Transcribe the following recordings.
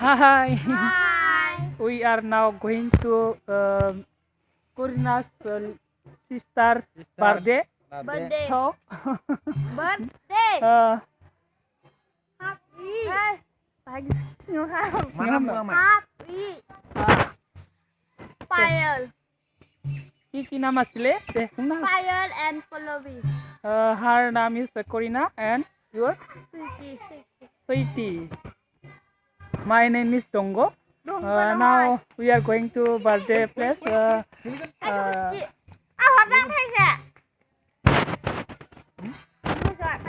Hi. Hi. We are now going to Corina's sister's birthday. Birthday. So, Birthday. Happy. Mana bunga Happy. Payal. কি নাম আছিলে? Payal and Pallavi. Her name is Corina and your Sweetie. Sweetie. My name is Dongo. Dongo Now we are going to birthday place. Abang saya.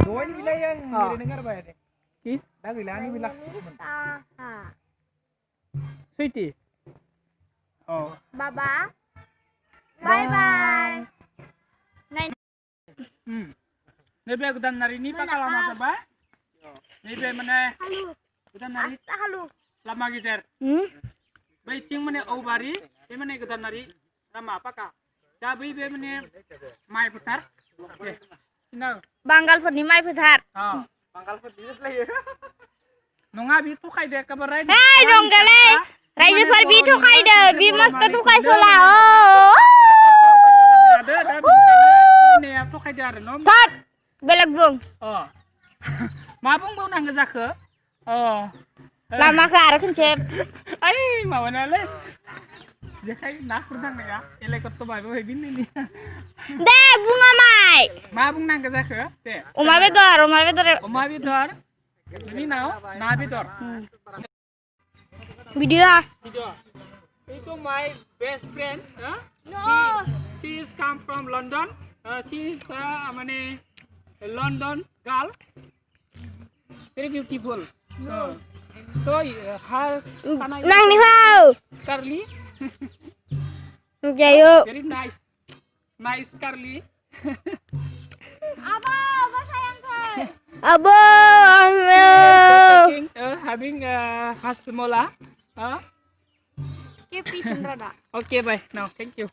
Dua ini wilayah yang dengar apa ya? Ki? Dah wilayah ini wilayah. Sweetie. Oh. Baba. Bye bye. Nebe gudan nari ni pakal lama coba. Nebe mana? Halo. Gudan nari. Halo. Lama gizer. Bai cing mana obari, be mana gudan nari lama pakal. Da bai be mana mai putar. Sino? Banggal Purnima Putar. Banggal Purnima lagi. Nonga bi tu kai de kabar rai. Hey, donggale. Raja Farbi tu kai de, bi masta tu kai sola. Oh. Ada ni tu kai de nom. Tot. Belag bung. Oh. Mabung bau nang ngezake. Oh. Lama klar kuncep. Ay, mawana le. Jakai nak pernah ya. Ele kot bai bai bin ni. De bunga mai. Mabung nang ngezake. Te. Oma bedor, oma bedor. Oma bidor. Ini now, na bidor. Video. Video. Itu my best friend, No. She is come from London. She is mane London girl. Very beautiful. So her Nang ni hao. curly. Jayo. Very nice. Nice curly. Aba sayang kai. Aba. Having hasmola. Kepi senrada. Okay, bye. Now, thank you.